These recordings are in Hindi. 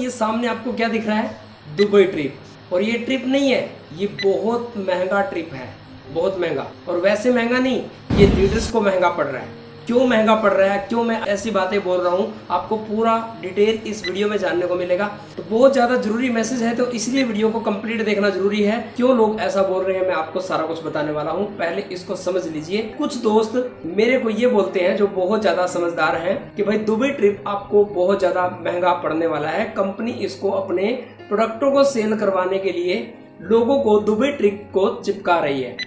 ये सामने आपको क्या दिख रहा है? Dubai trip. और ये ट्रिप नहीं है, ये बहुत महंगा ट्रिप है, बहुत महंगा। और वैसे महंगा नहीं, ये लीडर्स को महंगा पड़ रहा है। क्यों महंगा पड़ रहा है, क्यों मैं ऐसी बातें बोल रहा हूँ, आपको पूरा डिटेल इस वीडियो में जानने को मिलेगा। तो बहुत ज़्यादा जरूरी मैसेज है, तो इसलिए वीडियो को कंप्लीट देखना जरूरी है। क्यों लोग ऐसा बोल रहे हैं, मैं आपको सारा कुछ बताने वाला हूँ। पहले इसको समझ लीजिए। कुछ दोस्त मेरे को ये बोलते हैं, जो बहुत ज़्यादा समझदार हैं, कि भाई दुबई ट्रिप आपको बहुत ज़्यादा महंगा पड़ने वाला है। कंपनी इसको अपने प्रोडक्टों को सेल करवाने के लिए लोगों को दुबई ट्रिप को चिपका रही है।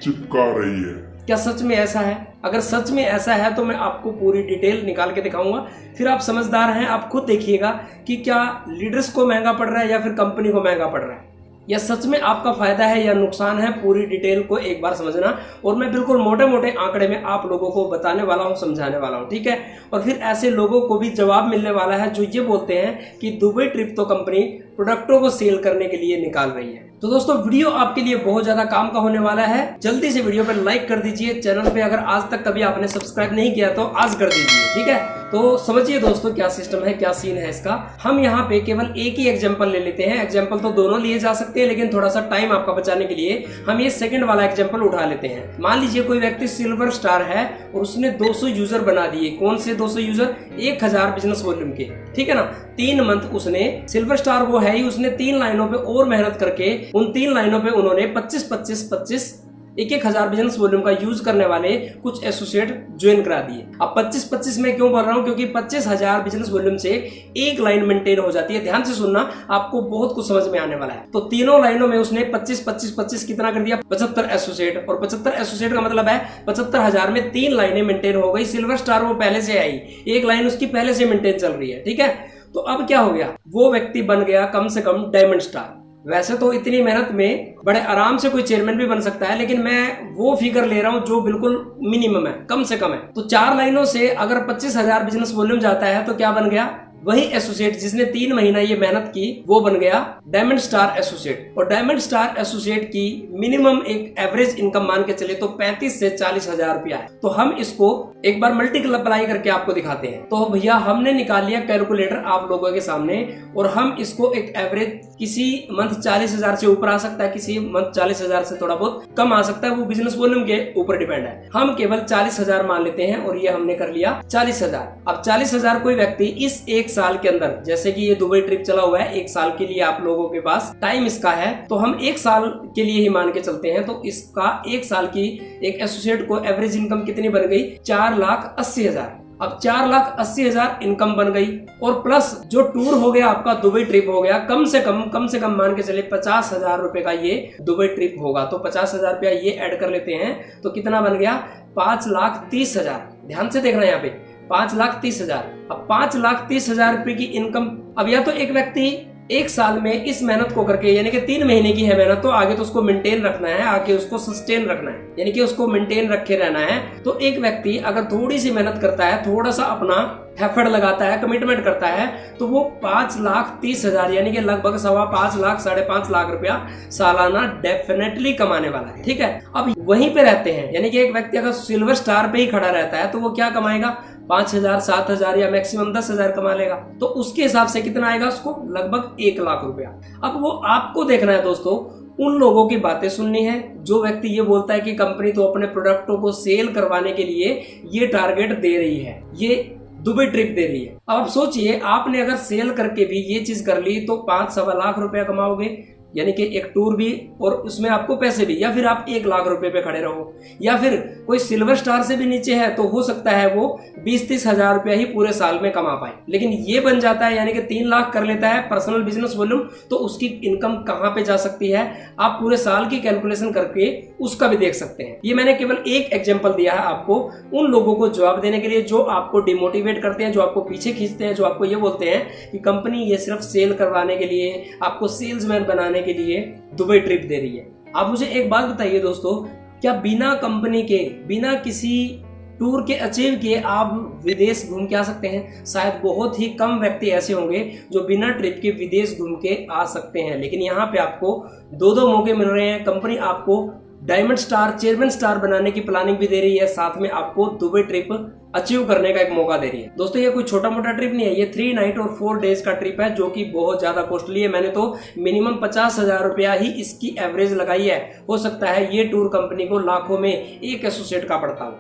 क्या सच में ऐसा है? अगर सच में ऐसा है तो मैं आपको पूरी डिटेल निकाल के दिखाऊंगा। फिर आप समझदार हैं, आप खुद देखिएगा कि क्या लीडर्स को महंगा पड़ रहा है या फिर कंपनी को महंगा पड़ रहा है, या सच में आपका फायदा है या नुकसान है। पूरी डिटेल को एक बार समझना, और मैं बिल्कुल मोटे मोटे आंकड़े में आप लोगों को बताने वाला हूं, समझाने वाला हूं, ठीक है। और फिर ऐसे लोगों को भी जवाब मिलने वाला है जो ये बोलते हैं कि दुबई ट्रिप तो कंपनी प्रोडक्टों को सेल करने के लिए निकाल रही है। तो दोस्तों वीडियो आपके लिए बहुत ज्यादा काम का होने वाला है। जल्दी से वीडियो पर लाइक कर दीजिए। चैनल पे अगर आज तक कभी आपने सब्सक्राइब नहीं किया तो आज कर दीजिए, ठीक है। तो समझिए दोस्तों क्या सिस्टम है, क्या सीन है इसका। हम यहाँ पे केवल एक ही एग्जांपल ले लेते हैं। एग्जांपल तो दोनों लिए जा सकते हैं, लेकिन थोड़ा सा टाइम आपका बचाने के लिए हम ये सेकंड वाला एग्जांपल उठा लेते हैं। मान लीजिए कोई व्यक्ति सिल्वर स्टार है और उसने 200 यूजर बना दिए। कौन से 200 यूजर? 1000 बिजनेस वॉल्यूम के, ठीक है ना। 3 मंथ उसने, सिल्वर स्टार वो है ही, उसने 3 लाइनों पे और मेहनत करके उन 3 लाइनों पे उन्होंने 25 1000 बिजनेस वॉल्यूम का यूज करने वाले कुछ एसोसिएट ज्वाइन करा दिए। अब 25 में क्यों बोल रहा हूं? क्योंकि 25000 बिजनेस वॉल्यूम से एक लाइन मेंटेन हो जाती है। ध्यान से सुनना, आपको बहुत कुछ समझ में आने वाला है। तो तीनों लाइनों में उसने 25 कितना कर दिया? 75 एसोसिएट। और 75 एसोसिएट का मतलब है 75000 में 3 लाइनें मेंटेन हो गई। सिल्वर स्टार वो पहले से आई, एक लाइन उसकी पहले से मेंटेन चल रही है, ठीक है। तो अब क्या हो गया? वो व्यक्ति बन गया कम से कम डायमंड स्टार। वैसे तो इतनी मेहनत में बड़े आराम से कोई चेयरमैन भी बन सकता है, लेकिन मैं वो फिगर ले रहा हूं जो बिल्कुल मिनिमम है, कम से कम है। तो 4 लाइनों से अगर 25000 बिजनेस वॉल्यूम जाता है तो क्या बन गया? वही एसोसिएट जिसने 3 महीना ये मेहनत की, वो बन गया डायमंड स्टार एसोसिएट। और डायमंड स्टार एसोसिएट की मिनिमम एक एवरेज इनकम मान के चले तो 35 से 40 हजार रुपया है। तो हम इसको एक बार मल्टीप्लाई करके आपको दिखाते हैं। तो भैया हमने निकाल लिया कैलकुलेटर आप लोगों के सामने, और हम इसको एक एवरेज, किसी मंथ 40,000 से ऊपर आ सकता है, किसी मंथ 40,000 से थोड़ा बहुत कम आ सकता है, वो बिजनेस वॉल्यूम के ऊपर डिपेंड है। हम केवल 40,000 मान लेते हैं, और ये हमने कर लिया 40,000। अब 40,000 कोई व्यक्ति इस एक साल के अंदर, जैसे कि ये दुबई ट्रिप चला हुआ है, 1 साल के लिए आप लोगों के पास टाइम इसका है, तो हम 1 साल के लिए ही मान के चलते हैं। तो इसका 1 साल की एक एसोसिएट को एवरेज इनकम कितनी बन गई? 4,80,000। अब 4,80,000 इनकम बन गई, और प्लस जो टूर हो गया आपका, दुबई ट्रिप हो गया, कम से कम मान के चले 50,000 रुपए का ये दुबई ट्रिप होगा। तो 50,000 रुपया ये ऐड कर लेते हैं, तो कितना बन गया? 5,30,000। ध्यान से देखना यहाँ पे, 5,30,000। अब 5,30,000 रुपए की इनकम, अब या तो एक व्यक्ति 1 साल में इस मेहनत को करके, यानी कि 3 महीने की है मेहनत, तो आगे तो उसको मेंटेन रखना है, आगे उसको सस्टेन रखना है, यानी कि उसको मेंटेन रखे रहना है। तो एक व्यक्ति अगर थोड़ी सी मेहनत करता है, थोड़ा सा अपना एफर्ट लगाता है, कमिटमेंट करता है, तो वो 5,30,000 यानी कि लगभग 5.25 लाख 5.5 लाख रुपया सालाना डेफिनेटली कमाने वाला है, ठीक है। अब वहीं पे रहते हैं, यानी कि एक व्यक्ति अगर सिल्वर स्टार पे ही खड़ा रहता है तो वो क्या कमाएगा? 5,000 7,000 या मैक्सिमम 10,000 कमा लेगा। तो उसके हिसाब से कितना आएगा उसको? लगभग 1 लाख रुपया। अब वो आपको देखना है दोस्तों, उन लोगों की बातें सुननी है जो व्यक्ति ये बोलता है कि कंपनी तो अपने प्रोडक्टों को सेल करवाने के लिए ये टारगेट दे रही है, ये दुबई ट्रिप दे रही है। अब आप सोचिए, आपने अगर सेल करके भी ये चीज कर ली तो 5-सवा लाख रुपया कमाओगे, यानी कि एक टूर भी और उसमें आपको पैसे भी, या फिर आप 1 लाख रुपए पे खड़े रहो, या फिर कोई सिल्वर स्टार से भी नीचे है तो हो सकता है वो 20-30 हजार रुपया ही पूरे साल में कमा पाए। लेकिन ये बन जाता है, यानी कि 3 लाख कर लेता है पर्सनल बिजनेस वॉल्यूम, तो उसकी इनकम कहाँ पे जा सकती है? आप पूरे साल की कैलकुलेशन करके उसका भी देख सकते हैं। ये मैंने केवल एक एग्जाम्पल दिया है आपको, उन लोगों को जवाब देने के लिए जो आपको डिमोटिवेट करते हैं, जो आपको पीछे खींचते हैं, जो आपको ये बोलते हैं कि कंपनी ये सिर्फ सेल करवाने के लिए, आपको सेल्समैन बनाने के लिए दुबई ट्रिप दे रही है। आप मुझे एक बात बताइए दोस्तों, क्या बिना कंपनी के, बिना किसी टूर के अचीव किए आप विदेश घूम के आ सकते हैं? शायद बहुत ही कम व्यक्ति ऐसे होंगे जो बिना ट्रिप के विदेश घूम के आ सकते हैं। लेकिन यहाँ पे आपको 2-2 मौके मिल रहे हैं। कंपनी आपको डायमंड स्टार, चेयरमैन स्टार बनाने की प्लानिंग भी दे रही है, साथ में आपको दुबई ट्रिप अचीव करने का एक मौका दे रही है। दोस्तों ये कोई छोटा मोटा ट्रिप नहीं है, ये 3 नाइट और 4 डेज का ट्रिप है जो कि बहुत ज्यादा कॉस्टली है। मैंने तो मिनिमम 50,000 रुपया ही इसकी एवरेज लगाई है। हो सकता है ये टूर कंपनी को लाखों में एक एसोसिएट का पड़ता हो।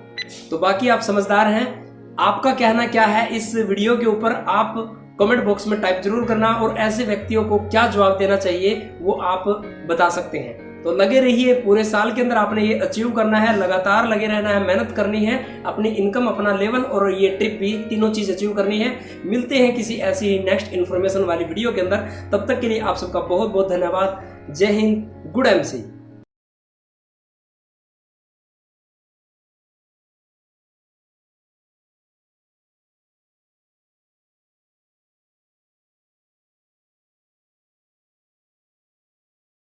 तो बाकी आप समझदार हैं, आपका कहना क्या है इस वीडियो के ऊपर आप कमेंट बॉक्स में टाइप जरूर करना, और ऐसे व्यक्तियों को क्या जवाब देना चाहिए वो आप बता सकते हैं। तो लगे रहिए, पूरे साल के अंदर आपने ये अचीव करना है, लगातार लगे रहना है, मेहनत करनी है, अपनी इनकम, अपना लेवल और ये ट्रिप भी, तीनों चीज अचीव करनी है। मिलते हैं किसी ऐसी ही नेक्स्ट इन्फॉर्मेशन वाली वीडियो के अंदर, तब तक के लिए आप सबका बहुत बहुत धन्यवाद। जय हिंद, गुड एमसी।